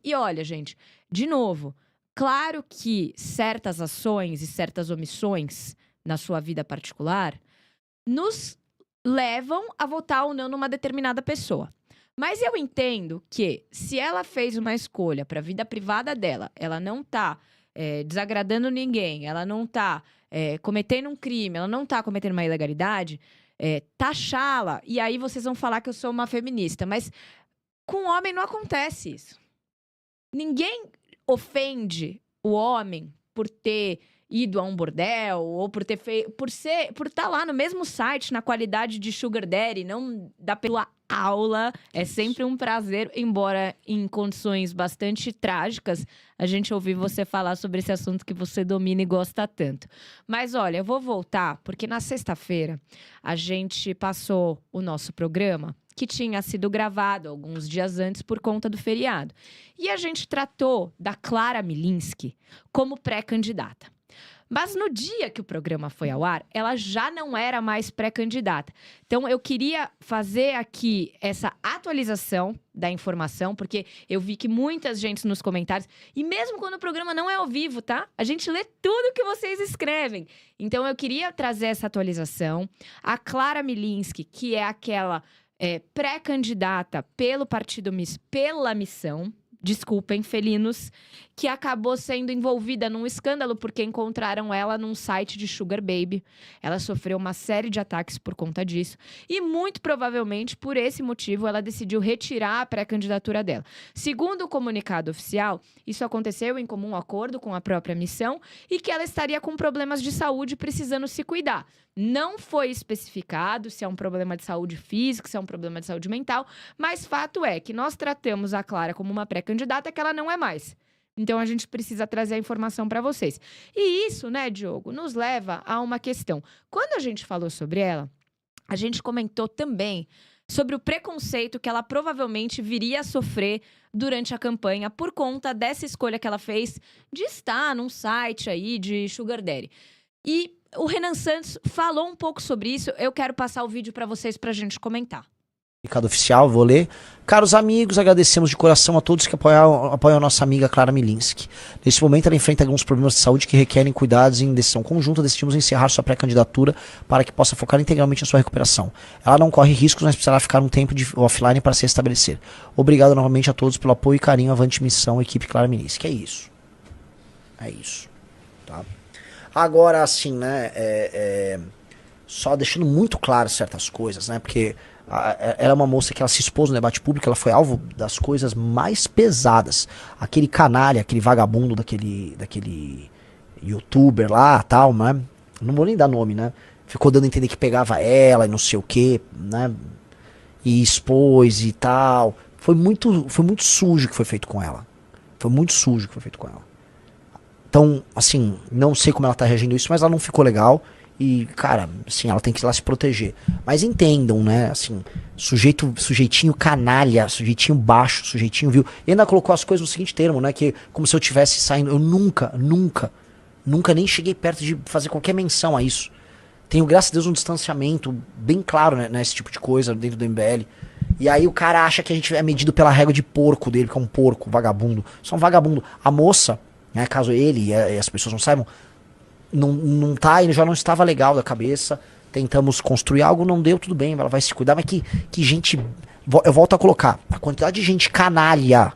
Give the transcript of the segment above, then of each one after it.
E olha, gente, de novo, claro que certas ações e certas omissões na sua vida particular nos levam a votar ou não numa determinada pessoa. Mas eu entendo que se ela fez uma escolha para a vida privada dela, ela não tá desagradando ninguém, ela não tá cometendo um crime, ela não tá cometendo uma ilegalidade, taxá-la. E aí vocês vão falar que eu sou uma feminista, mas com o homem não acontece isso. Ninguém ofende o homem por ter ido a um bordel ou por ter feito, por estar lá no mesmo site na qualidade de sugar daddy, não da pela aula. É sempre um prazer, embora em condições bastante trágicas, a gente ouvir você falar sobre esse assunto que você domina e gosta tanto. Mas olha, eu vou voltar porque na sexta-feira a gente passou o nosso programa que tinha sido gravado alguns dias antes por conta do feriado. E a gente tratou da Clara Milinski como pré-candidata. Mas no dia que o programa foi ao ar, ela já não era mais pré-candidata. Então, eu queria fazer aqui essa atualização da informação, porque eu vi que muitas gente nos comentários, e mesmo quando o programa não é ao vivo, tá? A gente lê tudo que vocês escrevem. Então, eu queria trazer essa atualização. A Clara Milinski, que é aquela pré-candidata pelo Partido pela Missão, desculpem, felinos, que acabou sendo envolvida num escândalo porque encontraram ela num site de Sugar Baby. Ela sofreu uma série de ataques por conta disso e, muito provavelmente, por esse motivo, ela decidiu retirar a pré-candidatura dela. Segundo o comunicado oficial, isso aconteceu em comum acordo com a própria missão e que ela estaria com problemas de saúde precisando se cuidar. Não foi especificado se é um problema de saúde física, se é um problema de saúde mental, mas fato é que nós tratamos a Clara como uma pré-candidata que ela não é mais. Então, a gente precisa trazer a informação para vocês. E isso, né, Diogo, nos leva a uma questão. Quando a gente falou sobre ela, a gente comentou também sobre o preconceito que ela provavelmente viria a sofrer durante a campanha por conta dessa escolha que ela fez de estar num site aí de Sugar Daddy. E o Renan Santos falou um pouco sobre isso. Eu quero passar o vídeo para vocês para a gente comentar. Comunicado oficial, vou ler. Caros amigos, agradecemos de coração a todos que apoiam a nossa amiga Clara Milinski. Nesse momento ela enfrenta alguns problemas de saúde que requerem cuidados e em decisão conjunta decidimos encerrar sua pré-candidatura para que possa focar integralmente em sua recuperação. Ela não corre riscos, mas precisará ficar um tempo de offline para se estabelecer. Obrigado novamente a todos pelo apoio e carinho. Avante missão, equipe Clara Milinski. É isso. É isso. Tá? Agora, assim, né, só deixando muito claro certas coisas, né, porque ela é uma moça que ela se expôs no debate público, ela foi alvo das coisas mais pesadas. Aquele canalha, aquele vagabundo daquele youtuber lá, tal, né, não vou nem dar nome, né, ficou dando a entender que pegava ela e não sei o que, né, e expôs e tal. Foi muito sujo o que foi feito com ela. Foi muito sujo o que foi feito com ela. Então, assim, não sei como ela tá reagindo isso, mas ela não ficou legal. E, cara, assim, ela tem que ir lá se proteger. Mas entendam, né, assim, sujeitinho canalha, sujeitinho baixo, sujeitinho vil. E ainda colocou as coisas no seguinte termo, né, que como se eu tivesse saindo. Eu nunca nem cheguei perto de fazer qualquer menção a isso. Tenho, graças a Deus, um distanciamento bem claro, né, nesse tipo de coisa dentro do MBL. E aí o cara acha que a gente é medido pela régua de porco dele, que é um porco, vagabundo. Só um vagabundo. A moça, né, caso ele e as pessoas não saibam, não tá, ele já não estava legal da cabeça. Tentamos construir algo, não deu, tudo bem, ela vai se cuidar, mas que gente, eu volto a colocar, a quantidade de gente canalha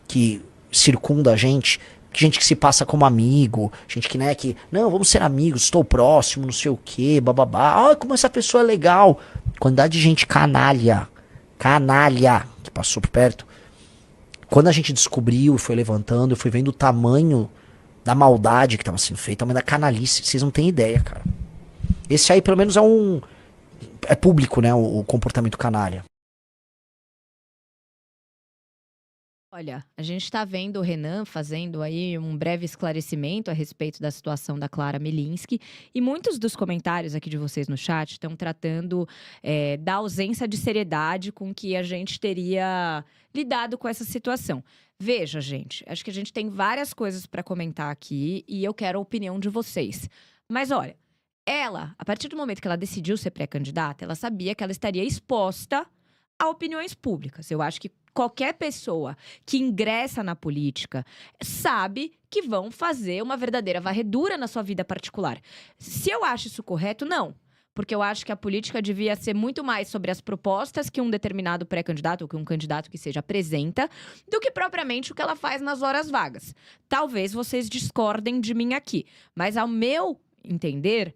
que circunda a gente que se passa como amigo, gente que, né, que, não, vamos ser amigos, estou próximo, não sei o que, bababá, como essa pessoa é legal. Quantidade de gente canalha, que passou por perto. Quando a gente descobriu e foi levantando, eu fui vendo o tamanho da maldade que estava sendo feita, o tamanho da canalice, vocês não têm ideia, cara. Esse aí, pelo menos, é público, né, o comportamento canalha. Olha, a gente está vendo o Renan fazendo aí um breve esclarecimento a respeito da situação da Clara Milinski e muitos dos comentários aqui de vocês no chat estão tratando da ausência de seriedade com que a gente teria lidado com essa situação. Veja, gente, acho que a gente tem várias coisas para comentar aqui e eu quero a opinião de vocês. Mas olha, ela, a partir do momento que ela decidiu ser pré-candidata, ela sabia que ela estaria exposta a opiniões públicas. Eu acho que qualquer pessoa que ingressa na política sabe que vão fazer uma verdadeira varredura na sua vida particular. Se eu acho isso correto, não. Porque eu acho que a política devia ser muito mais sobre as propostas que um determinado pré-candidato ou que um candidato que seja apresenta, do que propriamente o que ela faz nas horas vagas. Talvez vocês discordem de mim aqui, mas ao meu entender,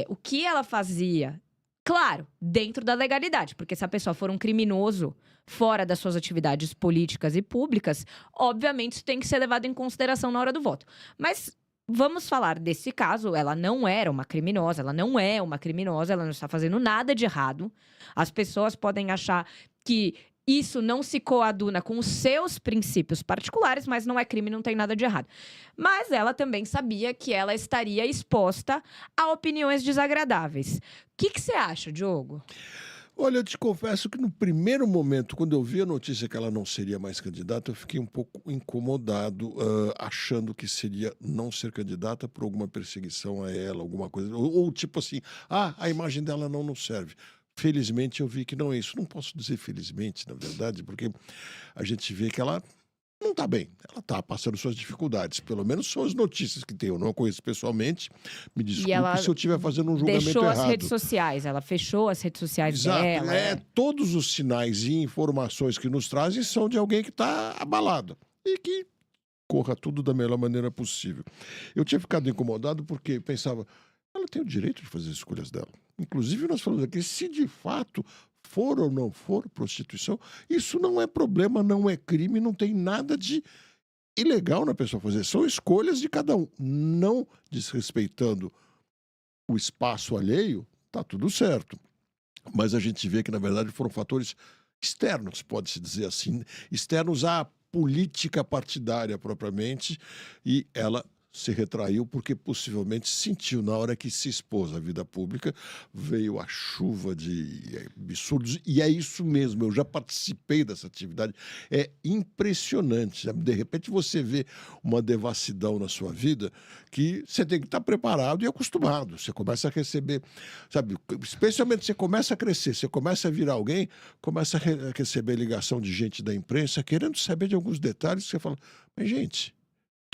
o que ela fazia, claro, dentro da legalidade, porque se a pessoa for um criminoso fora das suas atividades políticas e públicas, obviamente isso tem que ser levado em consideração na hora do voto. Mas vamos falar desse caso, ela não era uma criminosa, ela não é uma criminosa, ela não está fazendo nada de errado. As pessoas podem achar que isso não se coaduna com os seus princípios particulares, mas não é crime, não tem nada de errado. Mas ela também sabia que ela estaria exposta a opiniões desagradáveis. O que você acha, Diogo? Olha, eu te confesso que no primeiro momento, quando eu vi a notícia que ela não seria mais candidata, eu fiquei um pouco incomodado, achando que seria não ser candidata por alguma perseguição a ela, alguma coisa. Ou tipo assim, a imagem dela não nos serve. Felizmente eu vi que não é isso. Não posso dizer felizmente, na verdade, porque a gente vê que ela não está bem. Ela está passando suas dificuldades. Pelo menos são as notícias que tem. Eu não a conheço pessoalmente. Me desculpe se eu estiver fazendo um julgamento deixou errado. as redes sociais. Ela fechou as redes sociais Exato. dela. Todos os sinais e informações que nos trazem são de alguém que está abalado. E que corra tudo da melhor maneira possível. Eu tinha ficado incomodado porque pensava, ela tem o direito de fazer as escolhas dela. Inclusive, nós falamos aqui, se de fato for ou não for prostituição, isso não é problema, não é crime, não tem nada de ilegal na pessoa fazer. São escolhas de cada um. Não desrespeitando o espaço alheio, tá tudo certo. Mas a gente vê que, na verdade, foram fatores externos, pode-se dizer assim, externos à política partidária propriamente, e ela se retraiu porque possivelmente sentiu, na hora que se expôs à vida pública, veio a chuva de absurdos, e é isso mesmo, eu já participei dessa atividade, é impressionante, sabe? De repente você vê uma devassidão na sua vida que você tem que estar preparado e acostumado, você começa a receber, sabe, especialmente você começa a crescer, você começa a virar alguém, começa a receber ligação de gente da imprensa, querendo saber de alguns detalhes, você fala, mas gente,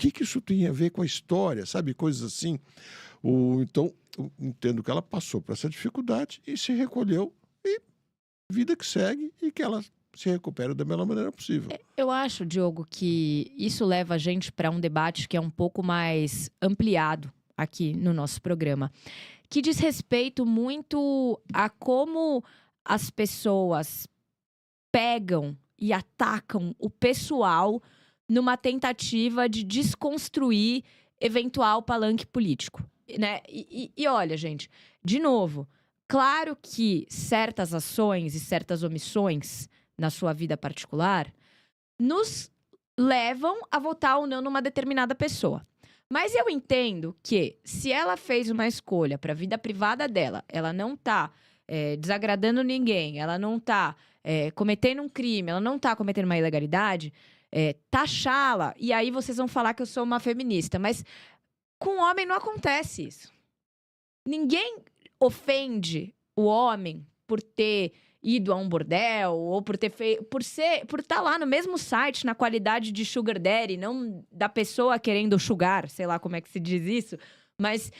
o que isso tem a ver com a história, sabe? Coisas assim. Então, eu entendo que ela passou por essa dificuldade e se recolheu e vida que segue e que ela se recupere da melhor maneira possível. Eu acho, Diogo, que isso leva a gente para um debate que é um pouco mais ampliado aqui no nosso programa, que diz respeito muito a como as pessoas pegam e atacam o pessoal numa tentativa de desconstruir eventual palanque político, né? E olha, gente, de novo, claro que certas ações e certas omissões na sua vida particular nos levam a votar ou não numa determinada pessoa. Mas eu entendo que se ela fez uma escolha para a vida privada dela, ela não tá desagradando ninguém, ela não tá cometendo um crime, ela não tá cometendo uma ilegalidade, taxá-la, e aí vocês vão falar que eu sou uma feminista, mas com o homem não acontece isso. Ninguém ofende o homem por ter ido a um bordel, ou por ter feito, por estar lá no mesmo site, na qualidade de sugar daddy, não da pessoa querendo sugar, sei lá como é que se diz isso, mas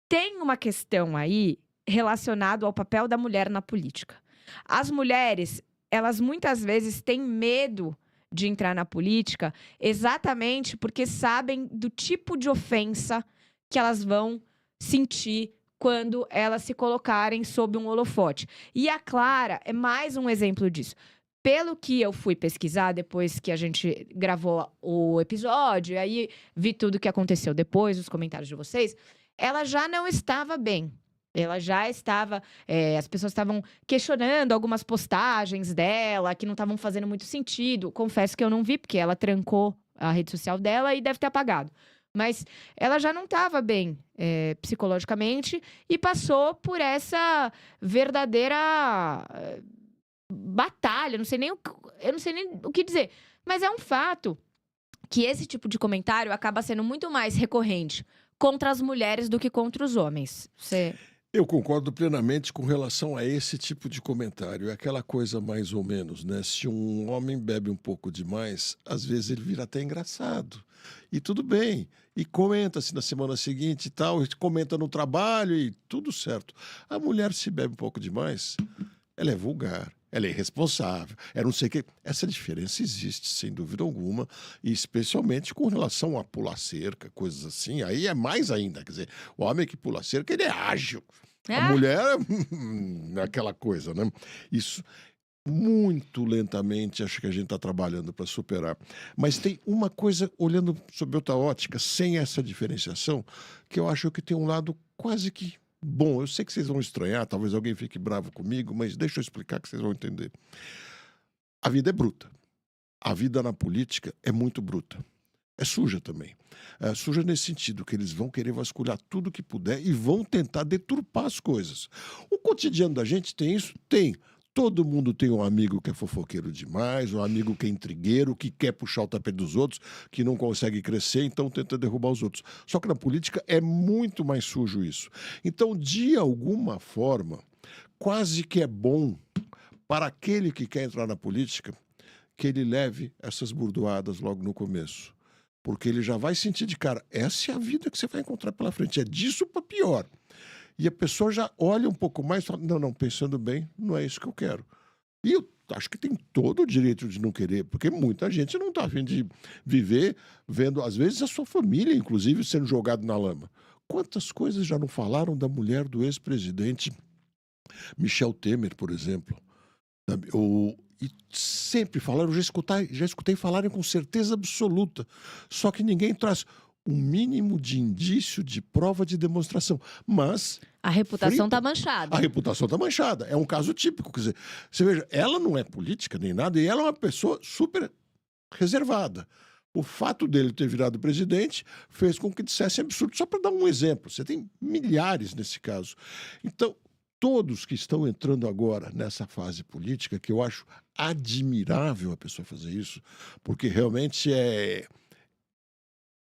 tem uma questão aí relacionada ao papel da mulher na política. As mulheres, elas muitas vezes têm medo de entrar na política exatamente porque sabem do tipo de ofensa que elas vão sentir quando elas se colocarem sob um holofote. E a Clara é mais um exemplo disso. Pelo que eu fui pesquisar depois que a gente gravou o episódio, e aí vi tudo o que aconteceu depois, os comentários de vocês, ela já não estava bem. Ela já estava... as pessoas estavam questionando algumas postagens dela, que não estavam fazendo muito sentido. Confesso que eu não vi, porque ela trancou a rede social dela e deve ter apagado. Mas ela já não estava bem psicologicamente e passou por essa verdadeira batalha. Eu não sei nem o que dizer. Mas é um fato que esse tipo de comentário acaba sendo muito mais recorrente contra as mulheres do que contra os homens. Eu concordo plenamente com relação a esse tipo de comentário. É aquela coisa mais ou menos, né? Se um homem bebe um pouco demais, às vezes ele vira até engraçado. E tudo bem. E comenta-se na semana seguinte e tal, e comenta no trabalho e tudo certo. A mulher, se bebe um pouco demais, ela é vulgar, ela é irresponsável, é não sei o quê. Essa diferença existe, sem dúvida alguma, e especialmente com relação a pular cerca, coisas assim. Aí é mais ainda, quer dizer, o homem que pula cerca, ele é ágil. A Ah, mulher é aquela coisa, né? Isso muito lentamente acho que a gente está trabalhando para superar. Mas tem uma coisa, olhando sob outra ótica, sem essa diferenciação, que eu acho que tem um lado quase que bom. Eu sei que vocês vão estranhar, talvez alguém fique bravo comigo, mas deixa eu explicar que vocês vão entender. A vida é bruta. A vida na política é muito bruta. É suja também. É suja nesse sentido, que eles vão querer vasculhar tudo que puder e vão tentar deturpar as coisas. O cotidiano da gente tem isso? Tem. Todo mundo tem um amigo que é fofoqueiro demais, um amigo que é intrigueiro, que quer puxar o tapete dos outros, que não consegue crescer, então tenta derrubar os outros. Só que na política é muito mais sujo isso. Então, de alguma forma, quase que é bom para aquele que quer entrar na política que ele leve essas burdoadas logo no começo. Porque ele já vai sentir de cara, essa é a vida que você vai encontrar pela frente, é disso para pior. E a pessoa já olha um pouco mais e fala, não, pensando bem, não é isso que eu quero. E eu acho que tem todo o direito de não querer, porque muita gente não está a fim de viver vendo, às vezes, a sua família, inclusive, sendo jogado na lama. Quantas coisas já não falaram da mulher do ex-presidente Michel Temer, por exemplo? Sabe? E sempre falaram, já escutei falarem com certeza absoluta. Só que ninguém traz um mínimo de indício, de prova, de demonstração. Mas a reputação frita. tá manchada. A reputação está manchada. É um caso típico. Quer dizer, você veja, ela não é política nem nada, e ela é uma pessoa super reservada. O fato dele ter virado presidente fez com que dissesse absurdo. Só para dar um exemplo, você tem milhares nesse caso. Então, todos que estão entrando agora nessa fase política, que eu acho admirável a pessoa fazer isso, porque realmente é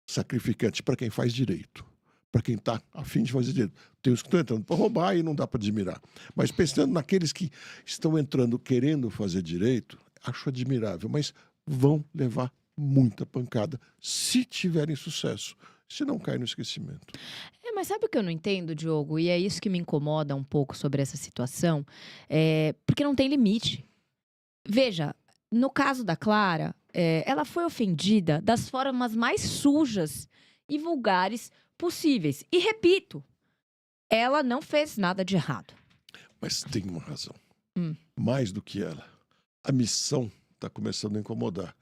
sacrificante para quem faz direito, para quem está a fim de fazer direito. Tem os que estão entrando para roubar e não dá para admirar. Mas pensando naqueles que estão entrando querendo fazer direito, acho admirável, mas vão levar muita pancada se tiverem sucesso, se não cair no esquecimento. Mas sabe o que eu não entendo, Diogo? E é isso que me incomoda um pouco sobre essa situação. Porque não tem limite. Veja, no caso da Clara, ela foi ofendida das formas mais sujas e vulgares possíveis. E repito, ela não fez nada de errado. Mas tem uma razão. Hum. Mais do que ela. A missão está começando a incomodar.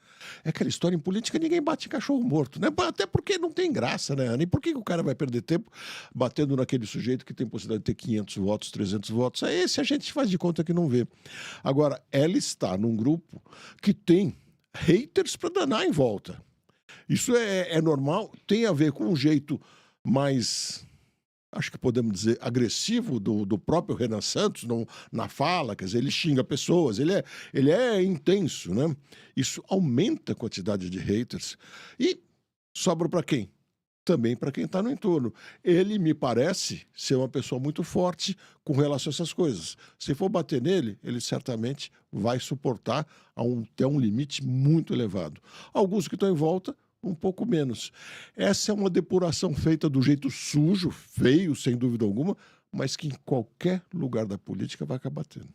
É aquela história em política, ninguém bate em cachorro morto, né? Até porque não tem graça, né, Ana? E por que o cara vai perder tempo batendo naquele sujeito que tem possibilidade de ter 500 votos, 300 votos? É esse a gente faz de conta que não vê. Agora, ela está num grupo que tem haters para danar em volta. Isso é normal, tem a ver com um jeito mais, acho que podemos dizer, agressivo do próprio Renan Santos na fala, quer dizer, ele xinga pessoas, ele é intenso, né? Isso aumenta a quantidade de haters. E sobra para quem? Também para quem está no entorno. Ele me parece ser uma pessoa muito forte com relação a essas coisas. Se for bater nele, ele certamente vai suportar até um limite muito elevado. Alguns que estão em volta, um pouco menos. Essa é uma depuração feita do jeito sujo, feio, sem dúvida alguma, mas que em qualquer lugar da política vai acabar tendo.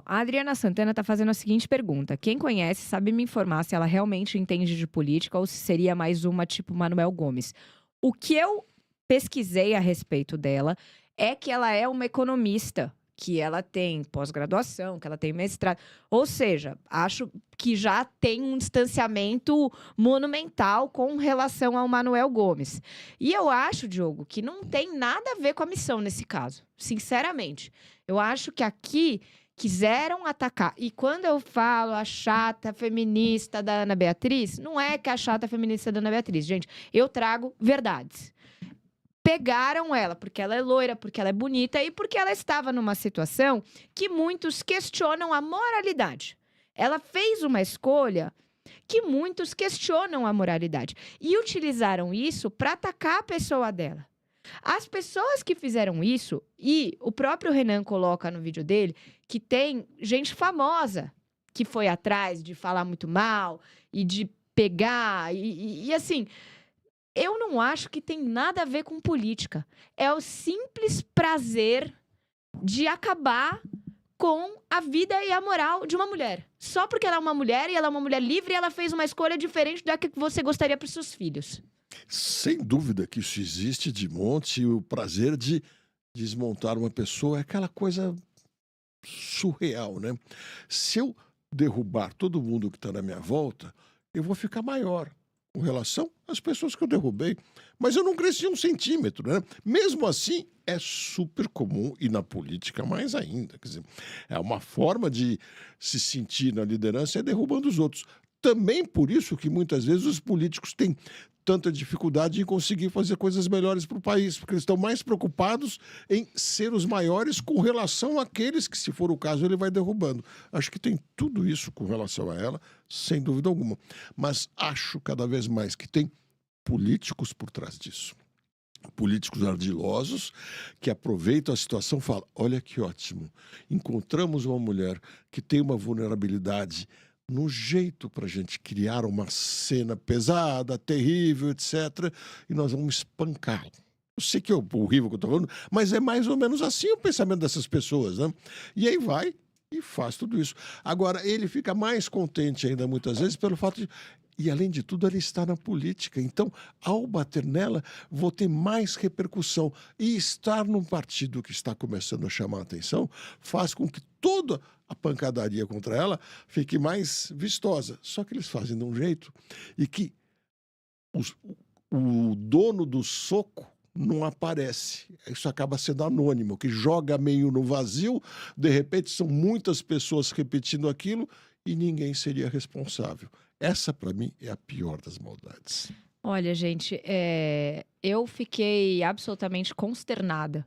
A Adriana Santana tá fazendo a seguinte pergunta. Quem conhece sabe me informar se ela realmente entende de política ou se seria mais uma tipo Manuel Gomes. O que eu pesquisei a respeito dela é que ela é uma economista, que ela tem pós-graduação, que ela tem mestrado. Ou seja, acho que já tem um distanciamento monumental com relação ao Manuel Gomes. E eu acho, Diogo, que não tem nada a ver com a missão nesse caso, sinceramente. Eu acho que aqui quiseram atacar. E quando eu falo a chata feminista da Ana Beatriz, não é que a chata feminista da Ana Beatriz, gente. Eu trago verdades. Pegaram ela porque ela é loira, porque ela é bonita e porque ela estava numa situação que muitos questionam a moralidade. Ela fez uma escolha que muitos questionam a moralidade. E utilizaram isso para atacar a pessoa dela. As pessoas que fizeram isso, e o próprio Renan coloca no vídeo dele, que tem gente famosa que foi atrás de falar muito mal e de pegar, e assim, eu não acho que tem nada a ver com política. É o simples prazer de acabar com a vida e a moral de uma mulher. Só porque ela é uma mulher e ela é uma mulher livre e ela fez uma escolha diferente da que você gostaria para os seus filhos. Sem dúvida que isso existe de monte, e o prazer de desmontar uma pessoa é aquela coisa surreal, né? Se eu derrubar todo mundo que está na minha volta, eu vou ficar maior com relação às pessoas que eu derrubei. Mas eu não cresci 1 centímetro, né? Mesmo assim, é super comum, e na política mais ainda. Quer dizer, é uma forma de se sentir na liderança é derrubando os outros. Também por isso que muitas vezes os políticos têm tanta dificuldade em conseguir fazer coisas melhores para o país, porque eles estão mais preocupados em ser os maiores com relação àqueles que, se for o caso, ele vai derrubando. Acho que tem tudo isso com relação a ela, sem dúvida alguma. Mas acho cada vez mais que tem políticos por trás disso. Políticos ardilosos que aproveitam a situação e falam: olha que ótimo, encontramos uma mulher que tem uma vulnerabilidade no jeito para a gente criar uma cena pesada, terrível, etc. E nós vamos espancá-lo. Eu sei que é horrível que eu estou falando, mas é mais ou menos assim o pensamento dessas pessoas, né? E aí vai e faz tudo isso. Agora, ele fica mais contente ainda muitas vezes pelo fato de... E, além de tudo, ele está na política. Então, ao bater nela, vou ter mais repercussão. E estar num partido que está começando a chamar a atenção faz com que toda a pancadaria contra ela fique mais vistosa. Só que eles fazem de um jeito e que o dono do soco não aparece. Isso acaba sendo anônimo, que joga meio no vazio, de repente são muitas pessoas repetindo aquilo e ninguém seria responsável. Essa, para mim, é a pior das maldades. Olha, gente, eu fiquei absolutamente consternada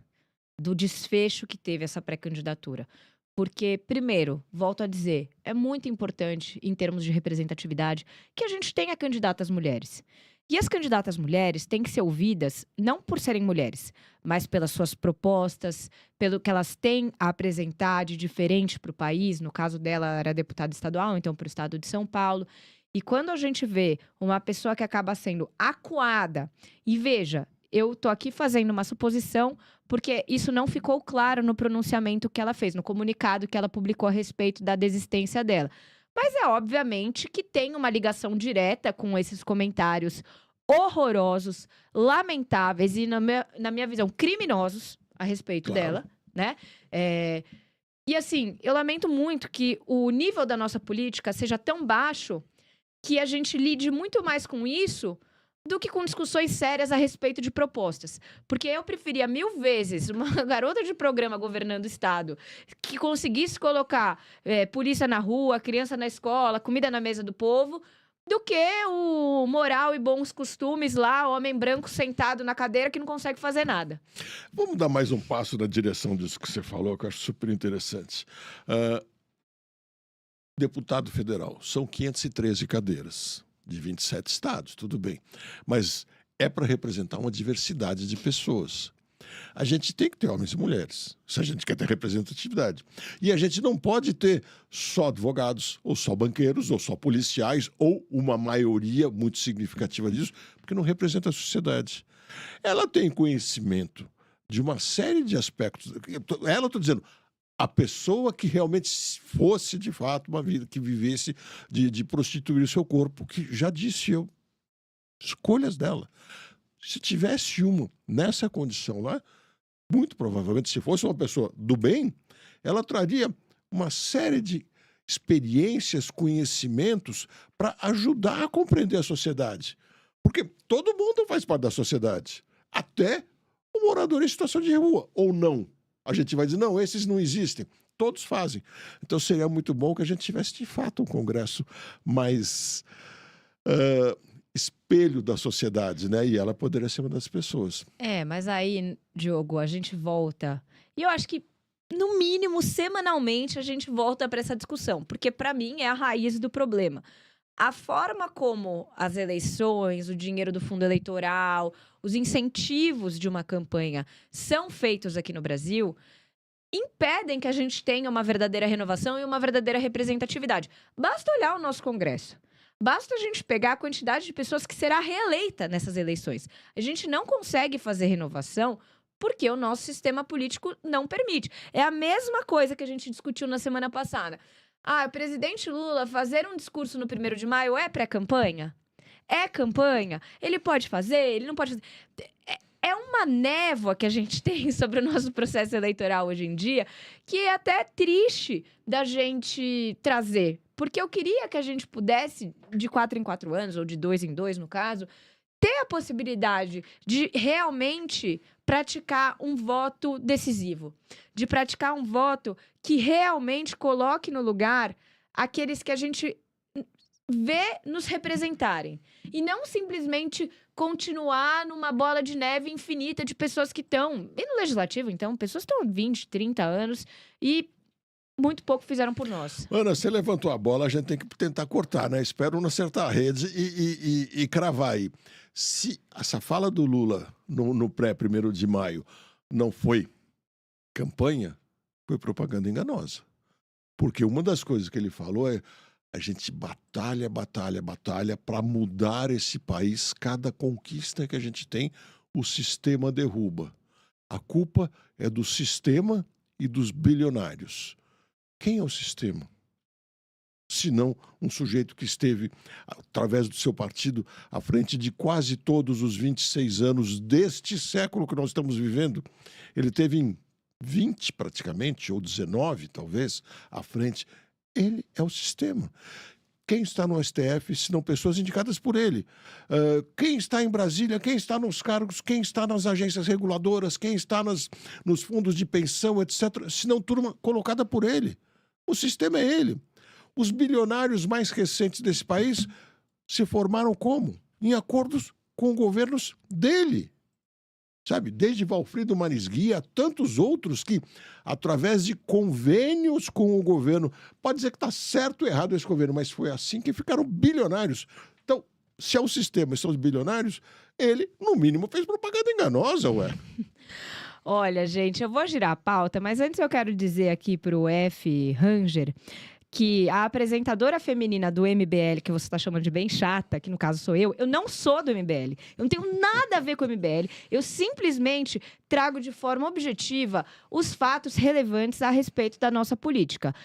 do desfecho que teve essa pré-candidatura. Porque, primeiro, volto a dizer, é muito importante, em termos de representatividade, que a gente tenha candidatas mulheres. E as candidatas mulheres têm que ser ouvidas, não por serem mulheres, mas pelas suas propostas, pelo que elas têm a apresentar de diferente para o país. No caso dela, ela era deputada estadual, então para o estado de São Paulo. E quando a gente vê uma pessoa que acaba sendo acuada, e veja, eu tô aqui fazendo uma suposição, porque isso não ficou claro no pronunciamento que ela fez, no comunicado que ela publicou a respeito da desistência dela. Mas é obviamente que tem uma ligação direta com esses comentários horrorosos, lamentáveis e, na minha visão, criminosos a respeito dela, né? E assim, eu lamento muito que o nível da nossa política seja tão baixo que a gente lide muito mais com isso do que com discussões sérias a respeito de propostas. Porque eu preferia 1000 vezes uma garota de programa governando o Estado que conseguisse colocar polícia na rua, criança na escola, comida na mesa do povo, do que o moral e bons costumes lá, homem branco sentado na cadeira que não consegue fazer nada. Vamos dar mais um passo na direção disso que você falou, que eu acho super interessante. Deputado federal, são 513 cadeiras. De 27 estados, tudo bem. Mas é para representar uma diversidade de pessoas. A gente tem que ter homens e mulheres, se a gente quer ter representatividade. E a gente não pode ter só advogados, ou só banqueiros, ou só policiais, ou uma maioria muito significativa disso, porque não representa a sociedade. Ela tem conhecimento de uma série de aspectos. Ela, estou dizendo, a pessoa que realmente fosse, de fato, uma vida que vivesse de prostituir o seu corpo, que já disse eu, escolhas dela. Se tivesse uma nessa condição lá, muito provavelmente, se fosse uma pessoa do bem, ela traria uma série de experiências, conhecimentos para ajudar a compreender a sociedade. Porque todo mundo faz parte da sociedade, até o morador em situação de rua, ou não. A gente vai dizer, não, esses não existem. Todos fazem. Então seria muito bom que a gente tivesse, de fato, um congresso mais espelho da sociedade, né? E ela poderia ser uma das pessoas. Mas aí, Diogo, a gente volta. E eu acho que, no mínimo, semanalmente, a gente volta para essa discussão. Porque, para mim, é a raiz do problema. a forma como as eleições, o dinheiro do fundo eleitoral, os incentivos de uma campanha são feitos aqui no Brasil impedem que a gente tenha uma verdadeira renovação e uma verdadeira representatividade. Basta olhar o nosso Congresso. Basta a gente pegar a quantidade de pessoas que será reeleita nessas eleições. A gente não consegue fazer renovação porque o nosso sistema político não permite. É a mesma coisa que a gente discutiu na semana passada. O presidente Lula fazer um discurso no 1º de maio é pré-campanha? É campanha? Ele pode fazer? Ele não pode fazer? É uma névoa que a gente tem sobre o nosso processo eleitoral hoje em dia, que é até triste da gente trazer. Porque eu queria que a gente pudesse, de 4 em 4 anos, ou de 2 em 2, no caso, ter a possibilidade de realmente praticar um voto decisivo. De praticar um voto que realmente coloque no lugar aqueles que a gente vê nos representarem. E não simplesmente continuar numa bola de neve infinita de pessoas que estão... E no Legislativo, então, pessoas que estão há 20, 30 anos e muito pouco fizeram por nós. Ana, você levantou a bola, a gente tem que tentar cortar, né? Espero não acertar a rede e cravar aí. Se essa fala do Lula no pré-1º de maio não foi campanha, foi propaganda enganosa. Porque uma das coisas que ele falou é: a gente batalha para mudar esse país. Cada conquista que a gente tem, o sistema derruba. A culpa é do sistema e dos bilionários. Quem é o sistema? Se não um sujeito que esteve, através do seu partido, à frente de quase todos os 26 anos deste século que nós estamos vivendo. Ele teve em 20 praticamente, ou 19 talvez, à frente. Ele é o sistema. Quem está no STF, se não pessoas indicadas por ele? Quem está em Brasília, quem está nos cargos, quem está nas agências reguladoras, quem está nos fundos de pensão, etc., se não turma colocada por ele. O sistema é ele. Os bilionários mais recentes desse país se formaram como? Em acordos com governos dele. Sabe, desde Valfrido Manisguia a tantos outros que, através de convênios com o governo, pode dizer que está certo ou errado esse governo, mas foi assim que ficaram bilionários. Então, se é o sistema e são os bilionários, ele, no mínimo, fez propaganda enganosa, ué. Olha, gente, eu vou girar a pauta, mas antes eu quero dizer aqui para o F. Ranger que a apresentadora feminina do MBL, que você está chamando de bem chata, que no caso sou eu não sou do MBL. Eu não tenho nada a ver com o MBL. Eu simplesmente trago de forma objetiva os fatos relevantes a respeito da nossa política.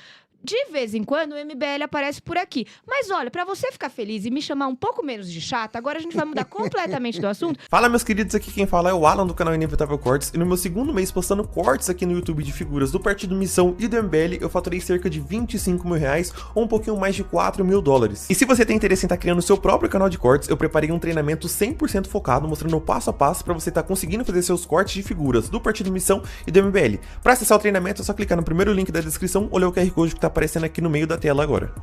De vez em quando o MBL aparece por aqui. Mas olha, pra você ficar feliz e me chamar um pouco menos de chata, agora a gente vai mudar completamente do assunto. Fala, meus queridos, aqui quem fala é o Alan do canal Inevitável Cortes. E no meu 2º mês postando cortes aqui no YouTube de figuras do Partido Missão e do MBL, eu faturei cerca de R$25 mil, ou um pouquinho mais de $4 mil. E se você tem interesse em estar criando o seu próprio canal de cortes, eu preparei um treinamento 100% focado, mostrando o passo a passo pra você estar conseguindo fazer seus cortes de figuras do Partido Missão e do MBL. Pra acessar o treinamento é só clicar no primeiro link da descrição ou ler o QR Code que tá aparecendo aqui no meio da tela agora.